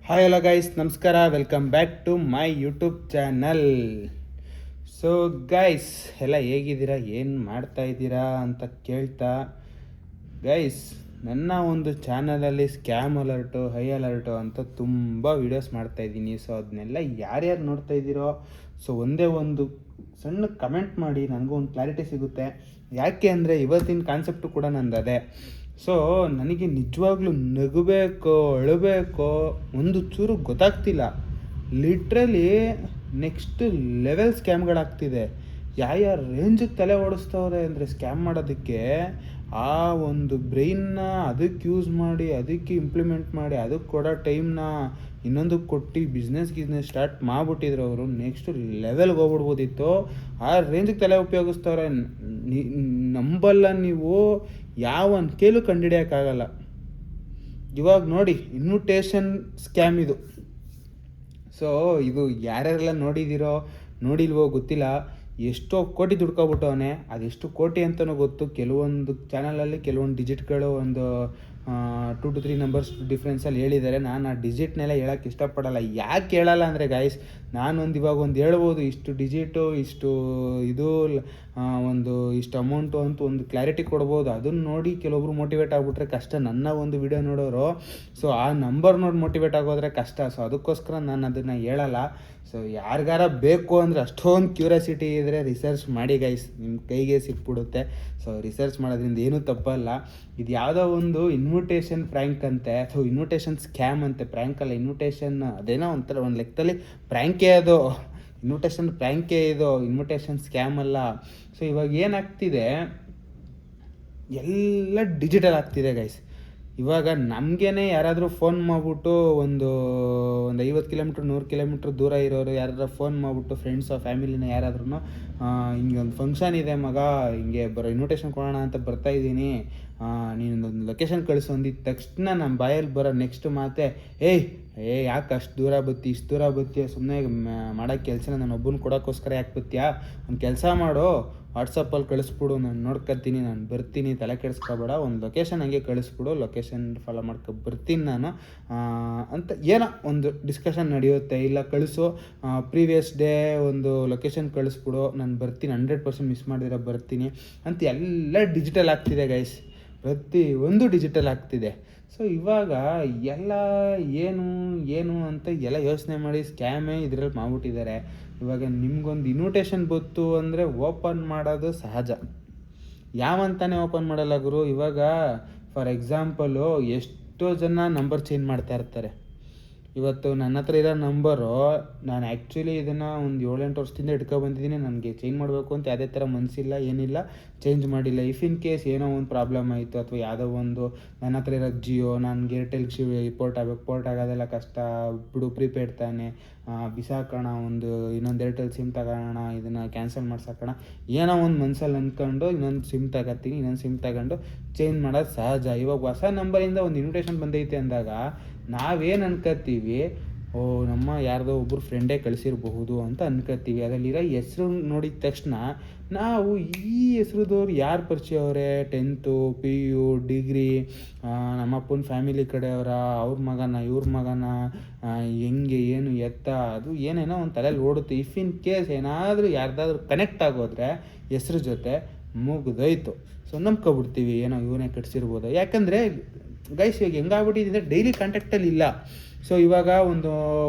Hi hello guys, ನಮಸ್ಕಾರ. Welcome back to my YouTube channel. So guys, ಎಲ್ಲ ಹೇಗಿದ್ದೀರಾ, ಏನು ಮಾಡ್ತಾ ಇದ್ದೀರಾ ಅಂತ ಕೇಳ್ತಾ, ಗೈಸ್ ನನ್ನ ಒಂದು ಚಾನಲಲ್ಲಿ ಸ್ಕ್ಯಾಮ್ ಅಲರ್ಟು, ಹೈ ಅಲರ್ಟು ಅಂತ ತುಂಬ ವೀಡಿಯೋಸ್ ಮಾಡ್ತಾಯಿದ್ದೀನಿ. ಸೊ ಅದನ್ನೆಲ್ಲ ಯಾರ್ಯಾರು ನೋಡ್ತಾ ಇದ್ದೀರೋ, ಸೊ ಒಂದೇ ಒಂದು ಸಣ್ಣ ಕಮೆಂಟ್ ಮಾಡಿ, ನನಗೂ ಒಂದು ಕ್ಲಾರಿಟಿ ಸಿಗುತ್ತೆ. ಯಾಕೆ ಅಂದರೆ ಇವತ್ತಿನ ಕಾನ್ಸೆಪ್ಟು ಕೂಡ ನಂದು ಅದೇ. ಸೊ ನನಗೆ ನಿಜವಾಗ್ಲೂ ನಗಬೇಕೋ ಅಳಬೇಕೋ ಒಂದು ಚೂರು ಗೊತ್ತಾಗ್ತಿಲ್ಲ. ಲಿಟ್ರಲಿ ನೆಕ್ಸ್ಟ್ ಲೆವೆಲ್ ಸ್ಕ್ಯಾಮ್ಗಳಾಗ್ತಿದೆ. ಯಾವ ರೇಂಜಿಗೆ ತಲೆ ಓಡಿಸ್ತವ್ರೆ ಅಂದರೆ ಸ್ಕ್ಯಾಮ್ ಮಾಡೋದಕ್ಕೆ, ಆ ಒಂದು ಬ್ರೈನ್ನ ಅದಕ್ಕೆ ಯೂಸ್ ಮಾಡಿ, ಅದಕ್ಕೆ ಇಂಪ್ಲಿಮೆಂಟ್ ಮಾಡಿ, ಅದಕ್ಕೆ ಕೊಡೋ ಟೈಮ್ನ ಇನ್ನೊಂದಕ್ಕೆ ಕೊಟ್ಟು ಗಿಸ್ನೆಸ್ ಸ್ಟಾರ್ಟ್ ಮಾಡಿಬಿಟ್ಟಿದ್ರು. ಅವರು ನೆಕ್ಸ್ಟ್ ಲೆವೆಲ್ಗೆ ಹೋಗ್ಬಿಡ್ಬೋದಿತ್ತು. ಆ ರೇಂಜಿಗೆ ತಲೆ ಉಪಯೋಗಿಸ್ತವ್ರೆ. ನಂಬಲ್ಲ ನೀವು, ಯಾವ ಕೇಳು ಕಂಡುಹಿಡಿಯೋಕ್ಕಾಗಲ್ಲ. ಇವಾಗ ನೋಡಿ, ಇನ್ವಿಟೇಷನ್ ಸ್ಕ್ಯಾಮ್ ಇದು. ಸೊ ಇದು ಯಾರ್ಯಾರೆಲ್ಲ ನೋಡಿದ್ದೀರೋ ನೋಡಿಲ್ವೋ ಗೊತ್ತಿಲ್ಲ. ಎಷ್ಟೋ ಕೋಟಿ ದುಡ್ಕೊಬಿಟ್ಟವನೆ. ಅದೆಷ್ಟು ಕೋಟಿ ಅಂತಲೂ ಗೊತ್ತು. ಕೆಲವೊಂದು ಚಾನಲಲ್ಲಿ ಕೆಲವೊಂದು ಡಿಜಿಟ್ಗಳು ಒಂದು 2 to 3 ನಂಬರ್ಸ್ ಡಿಫ್ರೆನ್ಸಲ್ಲಿ ಹೇಳಿದ್ದಾರೆ. ನಾನು ಆ ಡಿಜಿಟ್ನೆಲ್ಲ ಹೇಳೋಕ್ಕೆ ಇಷ್ಟಪಡಲ್ಲ. ಯಾಕೆ ಹೇಳಲ್ಲ ಅಂದರೆ ಗಾಯ್ಸ್, ಇವಾಗ ಒಂದು ಹೇಳ್ಬೋದು, ಇಷ್ಟು ಡಿಜಿಟು, ಇಷ್ಟು ಇದು ಒಂದು ಇಷ್ಟು ಅಮೌಂಟು ಅಂತ ಒಂದು ಕ್ಲಾರಿಟಿ ಕೊಡ್ಬೋದು. ಅದನ್ನು ನೋಡಿ ಕೆಲವೊಬ್ರು ಮೋಟಿವೇಟ್ ಆಗಿಬಿಟ್ರೆ ಕಷ್ಟ. ನನ್ನ ಒಂದು ವಿಡಿಯೋ ನೋಡೋರು ಸೊ ಆ ನಂಬರ್ ನೋಡಿ ಮೋಟಿವೇಟ್ ಆಗೋದ್ರೆ ಕಷ್ಟ. ಸೊ ಅದಕ್ಕೋಸ್ಕರ ನಾನು ಅದನ್ನು ಹೇಳಲ್ಲ. ಸೊ ಯಾರಿಗಾರ ಬೇಕು ಅಂದರೆ ಅಷ್ಟೊಂದು ಕ್ಯೂರಿಯಾಸಿಟಿ ಇದ್ದರೆ ರಿಸರ್ಚ್ ಮಾಡಿ ಗೈಸ್, ನಿಮ್ಮ ಕೈಗೆ ಸಿಕ್ಬಿಡುತ್ತೆ. ಸೊ ರಿಸರ್ಚ್ ಮಾಡೋದ್ರಿಂದ ಏನೂ ತಪ್ಪಲ್ಲ. ಇದು ಯಾವುದೋ ಒಂದು ಇನ್ವಿಟೇಷನ್ ಪ್ರ್ಯಾಂಕ್ ಅಂತೆ, ಅಥವಾ ಇನ್ವಿಟೇಷನ್ ಸ್ಕ್ಯಾಮ್ ಅಂತೆ. ಪ್ರ್ಯಾಂಕ್ ಅಲ್ಲ, ಇನ್ವಿಟೇಷನ್ ಅದೇನೋ ಒಂಥರ ಒಂದು ಲೆಕ್ಕದಲ್ಲಿ ಪ್ರ್ಯಾಂಕೇ ಅದು. ಇನ್ವಿಟೇಷನ್ ಪ್ರ್ಯಾಂಕೇ ಇದು, ಇನ್ವಿಟೇಷನ್ ಸ್ಕ್ಯಾಮ್ ಅಲ್ಲ. ಸೊ ಇವಾಗ ಏನಾಗ್ತಿದೆ, ಎಲ್ಲ ಡಿಜಿಟಲ್ ಆಗ್ತಿದೆ ಗೈಸ್. ಇವಾಗ ನಮಗೇನೆ ಯಾರಾದರೂ ಫೋನ್ ಮಾಡಿಬಿಟ್ಟು ಒಂದು 50 ಕಿಲೋಮೀಟ್ರ್ 100 ಕಿಲೋಮೀಟ್ರ್ ದೂರ ಇರೋರು ಯಾರಾದ್ರೂ ಫೋನ್ ಮಾಡಿಬಿಟ್ಟು, ಫ್ರೆಂಡ್ಸೋ ಫ್ಯಾಮಿಲಿನ ಯಾರಾದ್ರೂ ಹಿಂಗೆ ಒಂದು ಫಂಕ್ಷನ್ ಇದೆ ಮಗ, ಹಿಂಗೆ ಇನ್ವಿಟೇಷನ್ ಕೊಡೋಣ ಅಂತ ಬರ್ತಾಯಿದ್ದೀನಿ, ನೀನೊಂದು ಲೊಕೇಶನ್ ಕಳಿಸು ಅಂದಿದ್ದ ತಕ್ಷಣ ನಮ್ಮ ಬಾಯಲ್ಲಿ ಬರೋ ನೆಕ್ಸ್ಟ್ ಮಾತೆ, ಯಾಕೆ ಅಷ್ಟು ದೂರ ಬತ್ತಿ, ಇಷ್ಟು ದೂರ ಬತ್ತೀಯ, ಸುಮ್ಮನೆ ಮಾಡೋಕ್ಕೆ ಕೆಲಸನ ನಾನು ಒಬ್ಬನ ಕೊಡೋಕ್ಕೋಸ್ಕರ ಯಾಕೆ ಬತ್ತೀಯಾ, ಒಂದು ಕೆಲಸ ಮಾಡು, ವಾಟ್ಸಪ್ಪಲ್ಲಿ ಕಳಿಸ್ಬಿಡು, ನಾನು ನೋಡ್ಕೊತೀನಿ, ನಾನು ಬರ್ತೀನಿ, ತಲೆ ಕೆಡಿಸ್ಕೊಬೇಡ, ಒಂದು ಲೊಕೇಶನ್ ಹಂಗೆ ಕಳಿಸ್ಬಿಡು, ಲೊಕೇಶನ್ ಫಾಲೋ ಮಾಡ್ಕೊ ಬರ್ತೀನಿ ನಾನು ಅಂತ ಏನೋ ಒಂದು ಡಿಸ್ಕಷನ್ ನಡೆಯುತ್ತೆ. ಇಲ್ಲ ಕಳಿಸು, ಪ್ರೀವಿಯಸ್ ಡೇ ಒಂದು ಲೊಕೇಶನ್ ಕಳಿಸ್ಬಿಡು, ನಾನು ಬರ್ತೀನಿ, 100% ಮಿಸ್ ಮಾಡಿದ್ರೆ ಬರ್ತೀನಿ ಅಂತ. ಎಲ್ಲ ಡಿಜಿಟಲ್ ಆಗ್ತಿದೆ ಗೈಸ್, ಪ್ರತಿಯೊಂದು ಡಿಜಿಟಲ್ ಆಗ್ತಿದೆ. ಸೊ ಇವಾಗ ಎಲ್ಲ ಏನು ಅಂತ ಎಲ್ಲ ಯೋಚನೆ ಮಾಡಿ ಸ್ಕ್ಯಾಮೇ ಇದರಲ್ಲಿ ಮಾಡ್ಬಿಟ್ಟಿದ್ದಾರೆ. ಇವಾಗ ನಿಮ್ಗೊಂದು ಇನ್ವಿಟೇಷನ್ ಬಂತು ಅಂದರೆ ಓಪನ್ ಮಾಡೋದು ಸಹಜ. ಯಾವಂತಾನೆ ಓಪನ್ ಮಾಡಲ್ಲ ಗುರು. ಇವಾಗ ಫಾರ್ ಎಕ್ಸಾಂಪಲು ಎಷ್ಟೋ ಜನ ನಂಬರ್ ಚೇಂಜ್ ಮಾಡ್ತಾ ಇರ್ತಾರೆ. ಇವತ್ತು ನನ್ನ ಹತ್ರ ಇರೋ ನಂಬರು, ನಾನು ಆ್ಯಕ್ಚುಲಿ ಇದನ್ನು ಒಂದು 7-8 ವರ್ಷದಿಂದ ಬಂದಿದ್ದೀನಿ. ನನಗೆ ಚೇಂಜ್ ಮಾಡಬೇಕು ಅಂತ ಯಾವುದೇ ಥರ ಮನಸ್ಸಿಲ್ಲ, ಏನಿಲ್ಲ, ಚೇಂಜ್ ಮಾಡಿಲ್ಲ. ಇಫ್ ಇನ್ ಕೇಸ್ ಏನೋ ಒಂದು ಪ್ರಾಬ್ಲಮ್ ಆಯಿತು, ಅಥವಾ ಯಾವುದೋ ಒಂದು ನನ್ನ ಹತ್ರ ಇರೋ ಜಿಯೋ, ನನಗೆ ಏರ್ಟೆಲ್ಗೆ ಪೋರ್ಟ್ ಆಗಬೇಕು, ಪೋರ್ಟ್ ಆಗೋದೆಲ್ಲ ಕಷ್ಟ ಬಿಡು, ಪ್ರೀಪೇಡ್ ತಾನೆ, ಬಿಸಾಕೋಣ, ಒಂದು ಇನ್ನೊಂದು ಏರ್ಟೆಲ್ ಸಿಮ್ ತಗೋಣ, ಇದನ್ನು ಕ್ಯಾನ್ಸಲ್ ಮಾಡ್ಸೋಣ, ಏನೋ ಒಂದು ಮನಸ್ಸಲ್ಲಿ ಅಂದ್ಕೊಂಡು ಇನ್ನೊಂದು ಸಿಮ್ ತಗೋತೀನಿ, ಇನ್ನೊಂದು ಸಿಮ್ ತಗೊಂಡು ಚೇಂಜ್ ಮಾಡೋದು ಸಹಜ. ಇವಾಗ ಹೊಸ ನಂಬರಿಂದ ಒಂದು ಇನ್ವಿಟೇಷನ್ ಬಂದೈತೆ ಅಂದಾಗ ನಾವೇನು ಅನ್ಕೋತೀವಿ, ನಮ್ಮ ಯಾರ್ದೋ ಒಬ್ಬರು ಫ್ರೆಂಡೇ ಕಳಿಸಿರಬಹುದು ಅಂತ ಅನ್ಕೋತೀವಿ. ಅದರಲ್ಲಿರೋ ಹೆಸ್ರು ನೋಡಿದ ತಕ್ಷಣ ನಾವು ಈ ಹೆಸ್ರದವ್ರು ಯಾರು ಪರಿಚಯ ಅವರೇ, 10th PU ಡಿಗ್ರಿ, ನಮ್ಮಪ್ಪನ ಫ್ಯಾಮಿಲಿ ಕಡೆಯವರ, ಅವ್ರ ಮಗನ ಇವ್ರ ಮಗನ, ಹೆಂಗೆ ಏನು ಎತ್ತ, ಅದು ಏನೇನೋ ಒಂದು ತಲೆಯಲ್ಲಿ ಓಡುತ್ತೆ. ಇಫ್ ಇನ್ ಕೇಸ್ ಏನಾದರೂ ಯಾರ್ದಾದ್ರೂ ಕನೆಕ್ಟ್ ಆಗೋದ್ರೆ ಹೆಸ್ರು ಜೊತೆ ಮುಗಿದೋಯ್ತು. ಸೊ ನಂಬ್ಕೊಬಿಡ್ತೀವಿ, ಏನೋ ಇವನೇ ಕಟ್ಸಿರ್ಬೋದು. ಯಾಕಂದರೆ ಗೈಸ್ ಇವಾಗ ಹೆಂಗಾಗ್ಬಿಟ್ಟಿದೆ, ಡೈಲಿ ಕಾಂಟ್ಯಾಕ್ಟಲ್ಲಿ ಇಲ್ಲ. ಸೊ ಇವಾಗ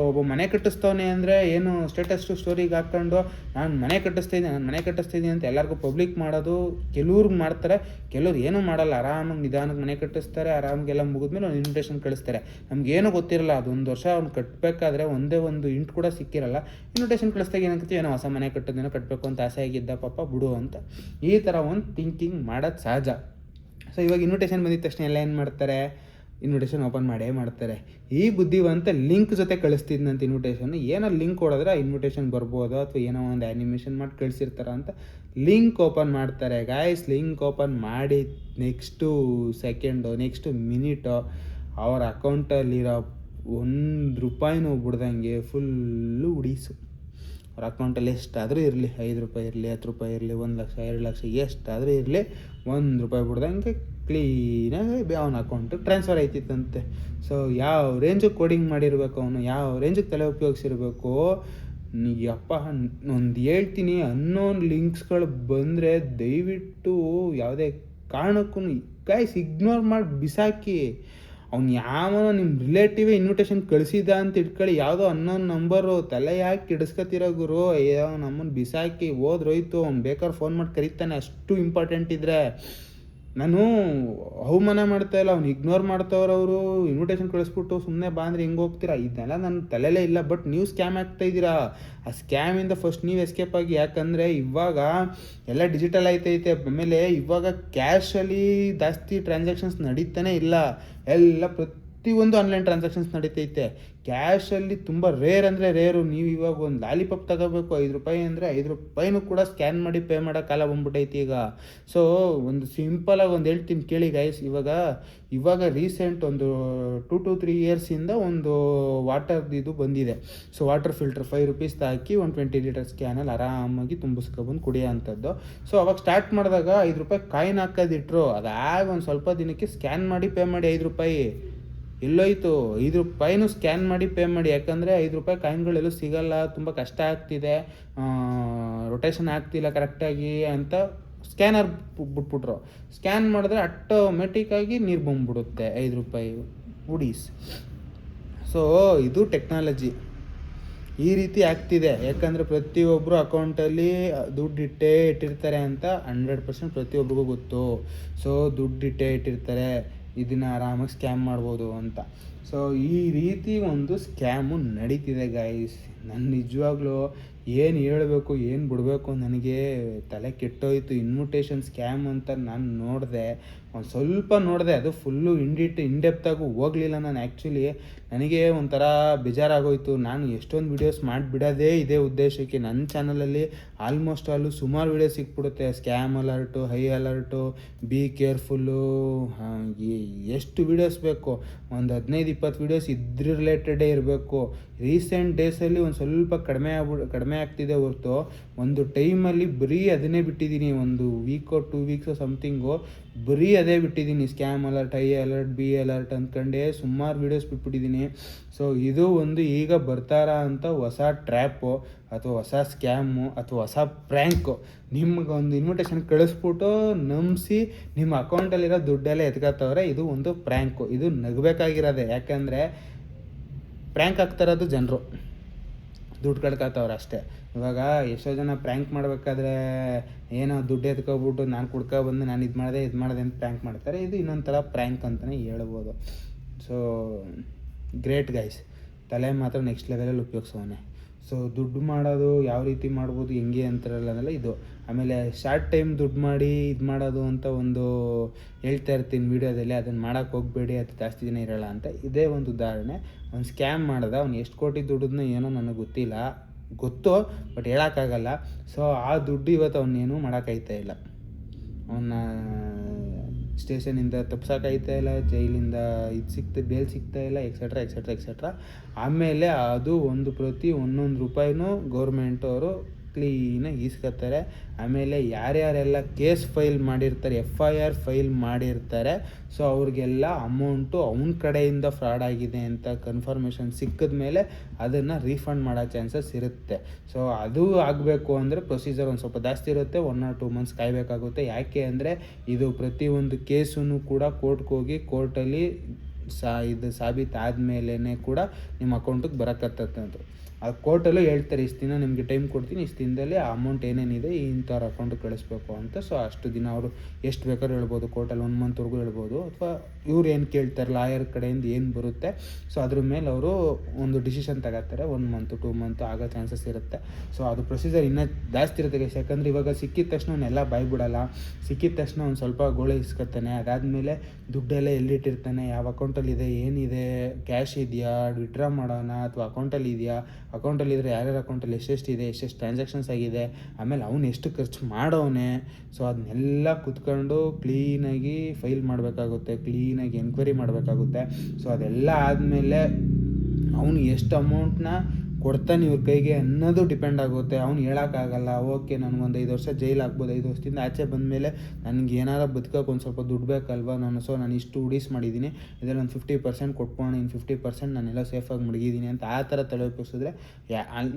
ಒಬ್ಬ ಮನೆ ಕಟ್ಟಿಸ್ತವನೆ ಅಂದರೆ ಏನು ಸ್ಟೇಟಸ್ಟು ಸ್ಟೋರಿಗೆ ಹಾಕ್ಕೊಂಡು ನಾನು ಮನೆ ಕಟ್ಟಿಸ್ತಿದ್ದೀನಿ ಅಂತ ಎಲ್ಲರಿಗೂ ಪಬ್ಲಿಕ್ ಮಾಡೋದು ಕೆಲವ್ರಿಗೆ ಮಾಡ್ತಾರೆ. ಕೆಲವ್ರು ಏನೂ ಮಾಡಲ್ಲ, ಆರಾಮಾಗಿ ನಿಧಾನಕ್ಕೆ ಮನೆ ಕಟ್ಟಿಸ್ತಾರೆ, ಆರಾಮಾಗೆಲ್ಲ ಮುಗಿದ್ಮೇಲೆ ಒಂದು ಇನ್ವಿಟೇಷನ್ ಕಳಿಸ್ತಾರೆ. ನಮಗೇನು ಗೊತ್ತಿರಲ್ಲ, ಅದೊಂದು ವರ್ಷ ಅವ್ನು ಕಟ್ಟಬೇಕಾದ್ರೆ ಒಂದೇ ಒಂದು ಇಂಟ್ ಕೂಡ ಸಿಕ್ಕಿರಲ್ಲ. ಇನ್ವಿಟೇಷನ್ ಕಳಿಸ್ದಾಗ ಏನಾಗ್ತೀವಿ, ಏನೋ ಹೊಸ ಮನೆ ಕಟ್ಟೋದೇನೋ ಕಟ್ಟಬೇಕು ಅಂತ ಆಸೆ ಆಗಿದ್ದ ಪಾಪ ಬಿಡು ಅಂತ ಈ ಥರ ಒಂದು ಥಿಂಕಿಂಗ್ ಮಾಡೋದು ಸಹಜ. ಸೊ ಇವಾಗ ಇನ್ವಿಟೇಷನ್ ಬಂದಿದ ತಕ್ಷಣ ಎಲ್ಲ ಏನು ಮಾಡ್ತಾರೆ, ಇನ್ವಿಟೇಷನ್ ಓಪನ್ ಮಾಡೇ ಮಾಡ್ತಾರೆ. ಈ ಬುದ್ಧಿವಂತ ಲಿಂಕ್ ಜೊತೆ ಕಳಿಸ್ತಿದ್ನಂತ ಇನ್ವಿಟೇಷನ್, ಏನೋ ಲಿಂಕ್ ಹೊಡೆದ್ರೆ ಆ ಇನ್ವಿಟೇಷನ್ ಬರ್ಬೋದು, ಅಥವಾ ಏನೋ ಒಂದು ಆ್ಯನಿಮೇಷನ್ ಮಾಡಿ ಕಳಿಸಿರ್ತಾರ ಅಂತ ಲಿಂಕ್ ಓಪನ್ ಮಾಡ್ತಾರೆ. ಗಾಯ್ಸ್ ಲಿಂಕ್ ಓಪನ್ ಮಾಡಿ ನೆಕ್ಸ್ಟು ಸೆಕೆಂಡು, ನೆಕ್ಸ್ಟು ಮಿನಿಟು ಅವ್ರ ಅಕೌಂಟಲ್ಲಿರೋ ₹1 ಬಿಡ್ದಂಗೆ ಫುಲ್ಲು ಉಡೀಸು. ಅವ್ರ ಅಕೌಂಟಲ್ಲಿ ಎಷ್ಟಾದರೂ ಇರಲಿ, ₹5 ಇರಲಿ, ₹10 ಇರಲಿ, ₹1 ಲಕ್ಷ, ₹2 ಲಕ್ಷ ಎಷ್ಟಾದರೂ ಇರಲಿ, ₹1 ಬಿಡ್ದಂಗೆ ಕ್ಲೀನಾಗಿ ಅವನ ಅಕೌಂಟಿಗೆ ಟ್ರಾನ್ಸ್ಫರ್ ಆಯ್ತಿತ್ತಂತೆ. ಸೊ ಯಾವ ರೇಂಜಿಗೆ ಕೋಡಿಂಗ್ ಮಾಡಿರಬೇಕು ಅವನು, ಯಾವ ರೇಂಜಿಗೆ ತಲೆ ಉಪಯೋಗಿಸಿರ್ಬೇಕು. ಯಪ್ಪ ಒಂದು ಹೇಳ್ತೀನಿ, ಅನ್ನೋನ್ ಲಿಂಕ್ಸ್ಗಳು ಬಂದರೆ ದಯವಿಟ್ಟು ಯಾವುದೇ ಕಾರಣಕ್ಕೂ ಗೈಸ್ ಇಗ್ನೋರ್ ಮಾಡಿ ಬಿಸಾಕಿ. ಅವ್ನು ಯಾವನೋ ನಿಮ್ಮ ರಿಲೇಟಿವೇ ಇನ್ವಿಟೇಷನ್ ಕಳಿಸಿದ ಅಂತ ಇಟ್ಕೊಳ್ಳಿ, ಯಾವುದೋ ಅನ್ನೋನ್ ನಂಬರು, ತಲೆ ಯಾಕೆ ಕೆಡಿಸ್ಕೊತಿರೋ ಗುರು. ಅಯ್ಯೋ ನಮ್ಮನ್ನು ಬಿಸಾಕಿ ಹೋದ್ರೋಯ್ತು. ಅವ್ನು ಬೇಕಾದ್ರೆ ಫೋನ್ ಮಾಡಿ ಕರೀತಾನೆ, ಅಷ್ಟು ಇಂಪಾರ್ಟೆಂಟ್ ಇದ್ದರೆ. ನಾನು ಅವಮಾನ ಮಾಡ್ತಾಯಿಲ್ಲ, ಅವ್ನು ಇಗ್ನೋರ್ ಮಾಡ್ತಾವ್ರವರು. ಇನ್ವಿಟೇಷನ್ ಕಳಿಸ್ಬಿಟ್ಟು ಸುಮ್ಮನೆ ಬಾ ಅಂದರೆ ಹೆಂಗೆ ಹೋಗ್ತೀರಾ? ಇದೆಲ್ಲ ನನ್ನ ತಲೆಯಲ್ಲೇ ಇಲ್ಲ. ಬಟ್ ನೀವು ಸ್ಕ್ಯಾಮ್ ಆಗ್ತಾಯಿದ್ದೀರಾ. ಆ ಸ್ಕ್ಯಾಮಿಂದ ಫಸ್ಟ್ ನೀವು ಎಸ್ಕೇಪ್ ಆಗಿ. ಯಾಕಂದರೆ ಇವಾಗ ಎಲ್ಲ ಡಿಜಿಟಲ್ ಆಯ್ತೈತೆ. ಆಮೇಲೆ ಇವಾಗ ಕ್ಯಾಶಲ್ಲಿ ಜಾಸ್ತಿ ಟ್ರಾನ್ಸಾಕ್ಷನ್ಸ್ ನಡೀತಾನೆ ಇಲ್ಲ. ಎಲ್ಲ ಪ್ರತಿಯೊಂದು ಆನ್ಲೈನ್ ಟ್ರಾನ್ಸಾಕ್ಷನ್ಸ್ ನಡೀತೈತೆ. ಕ್ಯಾಶಲ್ಲಿ ತುಂಬ ರೇರ್ ಅಂದರೆ ರೇರು. ನೀವು ಇವಾಗ ಒಂದು ಲಾಲಿಪಾಪ್ ತಗೋಬೇಕು ₹5 ಅಂದರೆ ₹5 ಕೂಡ ಸ್ಕ್ಯಾನ್ ಮಾಡಿ ಪೇ ಮಾಡೋ ಕಾಲ ಬಂದ್ಬಿಟ್ಟೈತಿ ಈಗ. ಸೊ ಒಂದು ಸಿಂಪಲಾಗಿ ಒಂದು ಹೇಳ್ತೀನಿ ಕೇಳಿ ಗೈಸ್. ಇವಾಗ ರೀಸೆಂಟ್ ಒಂದು 2 to 3 ಇಯರ್ಸಿಂದ ಒಂದು ವಾಟರ್ದು ಬಂದಿದೆ. ಸೊ ವಾಟರ್ ಫಿಲ್ಟರ್ ₹5 ಹಾಕಿ ಒಂದು 20 ಲೀಟರ್ ಕ್ಯಾನಲ್ಲಿ ಆರಾಮಾಗಿ ತುಂಬಿಸ್ಕೊಬಂದು ಕುಡಿಯೋ ಅಂಥದ್ದು. ಸೊ ಅವಾಗ ಸ್ಟಾರ್ಟ್ ಮಾಡಿದಾಗ ₹5 ಕಾಯಿನ್ ಹಾಕೋದಿಟ್ರು. ಅದಾಗ ಒಂದು ಸ್ವಲ್ಪ ದಿನಕ್ಕೆ ಸ್ಕ್ಯಾನ್ ಮಾಡಿ ಪೇ ಮಾಡಿ ₹5 ಎಲ್ಲೋಯ್ತು. ₹5 ಸ್ಕ್ಯಾನ್ ಮಾಡಿ ಪೇ ಮಾಡಿ. ಯಾಕಂದರೆ ₹5 ಕಾಯಿನ್ಗಳೆಲ್ಲೂ ಸಿಗಲ್ಲ, ತುಂಬ ಕಷ್ಟ ಆಗ್ತಿದೆ, ರೊಟೇಷನ್ ಆಗ್ತಿಲ್ಲ ಕರೆಕ್ಟಾಗಿ ಅಂತ ಸ್ಕ್ಯಾನರ್ ಬಿಟ್ಬಿಟ್ರು. ಸ್ಕ್ಯಾನ್ ಮಾಡಿದ್ರೆ ಆಟೋಮೆಟಿಕ್ಕಾಗಿ ನೀರು ಬಂದ್ಬಿಡುತ್ತೆ ₹5 ಪುಡೀಸ್. ಸೊ ಇದು ಟೆಕ್ನಾಲಜಿ ಈ ರೀತಿ ಆಗ್ತಿದೆ. ಯಾಕಂದರೆ ಪ್ರತಿಯೊಬ್ಬರು ಅಕೌಂಟಲ್ಲಿ ದುಡ್ಡು ಇಟ್ಟಿರ್ತಾರೆ ಅಂತ 100% ಪ್ರತಿಯೊಬ್ಬರಿಗೂ ಗೊತ್ತು. ಸೊ ದುಡ್ಡು ಇಟ್ಟಿರ್ತಾರೆ, ಇದನ್ನು ಆರಾಮಾಗಿ ಸ್ಕ್ಯಾಮ್ ಮಾಡ್ಬೋದು ಅಂತ. ಸೊ ಈ ರೀತಿ ಒಂದು ಸ್ಕ್ಯಾಮು ನಡೀತಿದೆ ಗೈಸ್. ನಾನು ನಿಜವಾಗ್ಲೂ ಏನು ಹೇಳಬೇಕು ಏನು ಬಿಡಬೇಕು ನನಗೆ ತಲೆ ಕೆಟ್ಟೋಯ್ತು. ಇನ್ವಿಟೇಷನ್ ಸ್ಕ್ಯಾಮ್ ಅಂತ ನಾನು ನೋಡಿದೆ, ಒಂದು ಸ್ವಲ್ಪ ನೋಡಿದೆ, ಅದು ಫುಲ್ಲು ಇನ್ಡೆಪ್ತಾಗೂ ಹೋಗಲಿಲ್ಲ ನಾನು. ಆ್ಯಕ್ಚುಲಿ ನನಗೆ ಒಂಥರ ಬೇಜಾರಾಗೋಯ್ತು. ನಾನು ಎಷ್ಟೊಂದು ವೀಡಿಯೋಸ್ ಮಾಡಿಬಿಡೋದೇ ಇದೇ ಉದ್ದೇಶಕ್ಕೆ. ನನ್ನ ಚಾನಲಲ್ಲಿ ಆಲ್ಮೋಸ್ಟ್ ಆಲು ಸುಮಾರು ವೀಡಿಯೋಸ್ ಸಿಕ್ಬಿಡುತ್ತೆ. Scam alert, high alert, be careful, ಎಷ್ಟು ವೀಡಿಯೋಸ್ ಬೇಕು, ಒಂದು 15-20 ವೀಡಿಯೋಸ್ ಇದ್ರ ರಿಲೇಟೆಡೇ ಇರಬೇಕು. ರೀಸೆಂಟ್ ಡೇಸಲ್ಲಿ ಒಂದು ಸ್ವಲ್ಪ ಕಡಿಮೆ ಆಗ್ತಿದೆ ಹೊರತು ಒಂದು ಟೈಮಲ್ಲಿ ಬರೀ ಅದನ್ನೇ ಬಿಟ್ಟಿದ್ದೀನಿ. ಒಂದು ವೀಕೋ 2 ವೀಕ್ಸು ಸಮಥಿಂಗು ಬರೀ ಅದೇ ಬಿಟ್ಟಿದ್ದೀನಿ. Scam alert, high alert, be alert ಅಂದ್ಕೊಂಡೆ ಸುಮಾರು ವೀಡಿಯೋಸ್ ಬಿಟ್ಬಿಟ್ಟಿದ್ದೀನಿ. ಸೊ ಇದು ಒಂದು ಈಗ ಬರ್ತಾರ ಅಂತ ಹೊಸ ಟ್ರ್ಯಾಪು ಅಥವಾ ಹೊಸ ಸ್ಕ್ಯಾಮು ಅಥವಾ ಹೊಸ ಪ್ರ್ಯಾಂಕು. ನಿಮ್ಗೆ ಒಂದು ಇನ್ವಿಟೇಷನ್ ಕಳಿಸ್ಬಿಟ್ಟು ನಂಬಿಸಿ ನಿಮ್ಮ ಅಕೌಂಟಲ್ಲಿರೋ ದುಡ್ಡೆಲ್ಲ ಎತ್ಕೊತವ್ರೆ. ಇದು ಒಂದು ಪ್ರ್ಯಾಂಕು. ಇದು ನಗಬೇಕಾಗಿರೋದೆ. ಯಾಕಂದರೆ ಪ್ರ್ಯಾಂಕ್ ಆಗ್ತಾರದು ಜನರು, ದುಡ್ಡು ಕಳ್ಕೊತವ್ರೆ ಅಷ್ಟೇ. ಇವಾಗ ಎಷ್ಟೋ ಜನ ಪ್ರ್ಯಾಂಕ್ ಮಾಡಬೇಕಾದ್ರೆ ಏನೋ ದುಡ್ಡು ಎತ್ಕೊಬಿಟ್ಟು ನಾನು ಕುಡ್ಕೊಬಂದು ನಾನು ಇದು ಮಾಡಿದೆ ಅಂತ ಪ್ರ್ಯಾಂಕ್ ಮಾಡ್ತಾರೆ. ಇದು ಇನ್ನೊಂದು ಥರ ಪ್ರ್ಯಾಂಕ್ ಅಂತಲೇ ಹೇಳ್ಬೋದು. ಸೊ ಗ್ರೇಟ್ ಗೈಸ್, ತಲೆ ಮಾತ್ರ ನೆಕ್ಸ್ಟ್ ಲೆವೆಲಲ್ಲಿ ಉಪಯೋಗಿಸೋನೆ. ಸೊ ದುಡ್ಡು ಮಾಡೋದು ಯಾವ ರೀತಿ ಮಾಡ್ಬೋದು ಹೆಂಗೆ ಅಂತಾರಲ್ಲ ಇದು. ಆಮೇಲೆ ಶಾರ್ಟ್ ಟೈಮ್ ದುಡ್ಡು ಮಾಡಿ ಇದು ಮಾಡೋದು ಅಂತ ಒಂದು ಹೇಳ್ತಾ ಇರ್ತೀನಿ ವೀಡಿಯೋದಲ್ಲಿ. ಅದನ್ನು ಮಾಡೋಕ್ಕೆ ಹೋಗಬೇಡಿ, ಅದು ಜಾಸ್ತಿ ದಿನ ಇರೋಲ್ಲ ಅಂತ. ಇದೇ ಒಂದು ಉದಾಹರಣೆ. ಅವ್ನು ಸ್ಕ್ಯಾಮ್ ಮಾಡ್ದ, ಅವ್ನು ಎಷ್ಟು ಕೋಟಿ ದುಡ್ಡನ್ನ ಏನೋ ನನಗೆ ಗೊತ್ತು ಬಟ್ ಹೇಳೋಕ್ಕಾಗಲ್ಲ. ಸೊ ಆ ದುಡ್ಡು ಇವತ್ತು ಅವನ್ನೇನು ಮಾಡೋಕ್ಕಾಯ್ತಾ ಇಲ್ಲ. ಅವನ್ನ ಸ್ಟೇಷನಿಂದ ತಪ್ಸೋಕ್ಕಾಯ್ತಾ ಇಲ್ಲ, ಜೈಲಿಂದ ಬೇಲ್ ಸಿಗ್ತಾ ಇಲ್ಲ, ಎಕ್ಸೆಟ್ರಾ. ಆಮೇಲೆ ಅದು ಪ್ರತಿ ₹1 ಗೌರ್ಮೆಂಟವರು ಕ್ಲೀನಾಗಿ ಈಸ್ಕೊತಾರೆ. ಆಮೇಲೆ ಯಾರ್ಯಾರೆಲ್ಲ ಕೇಸ್ ಫೈಲ್ ಮಾಡಿರ್ತಾರೆ, FIR ಫೈಲ್ ಮಾಡಿರ್ತಾರೆ, ಸೊ ಅವ್ರಿಗೆಲ್ಲ ಅಮೌಂಟು ಅವನ ಕಡೆಯಿಂದ ಫ್ರಾಡ್ ಆಗಿದೆ ಅಂತ ಕನ್ಫರ್ಮೇಷನ್ ಸಿಕ್ಕಿದ ಮೇಲೆ ಅದನ್ನು ರೀಫಂಡ್ ಮಾಡೋ ಚಾನ್ಸಸ್ ಇರುತ್ತೆ. ಸೊ ಅದು ಆಗಬೇಕು ಅಂದರೆ ಪ್ರೊಸೀಜರ್ ಒಂದು ಸ್ವಲ್ಪ ಜಾಸ್ತಿ ಇರುತ್ತೆ. 1 or 2 months ಕಾಯಬೇಕಾಗುತ್ತೆ. ಯಾಕೆ ಅಂದರೆ ಇದು ಪ್ರತಿಯೊಂದು ಕೇಸನ್ನು ಕೂಡ ಕೋರ್ಟ್ಗೆ ಹೋಗಿ ಕೋರ್ಟಲ್ಲಿ ಇದು ಸಾಬೀತಾದಮೇಲೆ ಕೂಡ ನಿಮ್ಮ ಅಕೌಂಟಿಗೆ ಬರೋಕತ್ತಂತ. ಆ ಕೋರ್ಟಲ್ಲೂ ಹೇಳ್ತಾರೆ, ಇಷ್ಟು ದಿನ ನಿಮಗೆ ಟೈಮ್ ಕೊಡ್ತೀನಿ, ಇಷ್ಟು ದಿನದಲ್ಲಿ ಆ ಅಮೌಂಟ್ ಏನೇನಿದೆ ಇಂಥವ್ರ ಅಕೌಂಟಿಗೆ ಕಳಿಸ್ಬೇಕು ಅಂತ. ಸೊ ಅಷ್ಟು ದಿನ ಅವರು ಎಷ್ಟು ಬೇಕಾದ್ರೂ ಹೇಳ್ಬೋದು. ಕೋರ್ಟಲ್ಲಿ 1 monthವರೆಗೂ ಹೇಳ್ಬೋದು. ಅಥವಾ ಇವ್ರು ಏನು ಕೇಳ್ತಾರೆ, ಲಾಯರ್ ಕಡೆಯಿಂದ ಏನು ಬರುತ್ತೆ, ಸೊ ಅದ್ರ ಮೇಲೆ ಅವರು ಒಂದು ಡಿಸಿಷನ್ ತಗೋತಾರೆ. 1 month 2 month ಆಗೋ ಚಾನ್ಸಸ್ ಇರುತ್ತೆ. ಸೊ ಅದು ಪ್ರೊಸೀಜರ್ ಇನ್ನೂ ಜಾಸ್ತಿ ಇರುತ್ತೆ. ಯಾಕಂದರೆ ಇವಾಗ ಸಿಕ್ಕಿದ ತಕ್ಷಣ ಅವನ್ನೆಲ್ಲ ಬಾಯ್ಬಿಡಲ್ಲ. ಸಿಕ್ಕಿದ ತಕ್ಷಣ ಒಂದು ಸ್ವಲ್ಪ ಗೋಳೆ ಇಸ್ಕೊತಾನೆ. ಅದಾದಮೇಲೆ ದುಡ್ಡೆಲ್ಲ ಎಲ್ಲಿಟ್ಟಿರ್ತಾನೆ, ಯಾವ ಅಕೌಂಟಲ್ಲಿದೆ, ಏನಿದೆ, ಕ್ಯಾಶ್ ಇದೆಯಾ, ವಿಡ್ರಾ ಮಾಡೋಣ ಅಥವಾ ಅಕೌಂಟಲ್ಲಿ ಇದೆಯಾ, ಅಕೌಂಟಲ್ಲಿದ್ದರೆ ಯಾರ್ಯಾರ ಅಕೌಂಟಲ್ಲಿ ಎಷ್ಟೆಷ್ಟಿದೆ, ಎಷ್ಟೆಷ್ಟು ಟ್ರಾನ್ಸಾಕ್ಷನ್ಸ್ ಆಗಿದೆ, ಆಮೇಲೆ ಅವನು ಎಷ್ಟು ಖರ್ಚು ಮಾಡೋವನೆ. ಸೊ ಅದನ್ನೆಲ್ಲ ಕೂತ್ಕೊಂಡು ಕ್ಲೀನಾಗಿ ಫೈಲ್ ಮಾಡಬೇಕಾಗುತ್ತೆ, ಕ್ಲೀನಾಗಿ ಎನ್ಕ್ವೈರಿ ಮಾಡಬೇಕಾಗುತ್ತೆ. ಸೊ ಅದೆಲ್ಲ ಆದಮೇಲೆ ಅವನು ಎಷ್ಟು ಅಮೌಂಟ್ನ ಕೊಡ್ತಾನೆ ಇವ್ರ ಕೈಗೆ ಅನ್ನೋದು ಡಿಪೆಂಡ್ ಆಗುತ್ತೆ. ಅವ್ನು ಹೇಳೋಕ್ಕಾಗಲ್ಲ, ಓಕೆ ನನಗೊಂದು 5 ವರ್ಷ ಜೈಲು ಆಗ್ಬೋದು, 5 ವರ್ಷದಿಂದ ಆಚೆ ಬಂದಮೇಲೆ ನನಗೆ ಏನಾರ ಬದುಕೋಕೆ ಒಂದು ಸ್ವಲ್ಪ ದುಡ್ಡು ಬೇಕಲ್ವ, ನಾನು ಇಷ್ಟು ಉಡೀಸ್ ಮಾಡಿದ್ದೀನಿ, ಇದರಲ್ಲಿ ಒಂದು 50% ಕೊಟ್ಕೊಂಡು ಇನ್ನು 50% ನಾನೆಲ್ಲ ಸೇಫಾಗಿ ಮಡಗಿದ್ದೀನಿ ಅಂತ ಆ ಥರ ತಲೆ ಉಪಯೋಗಿಸಿದ್ರೆ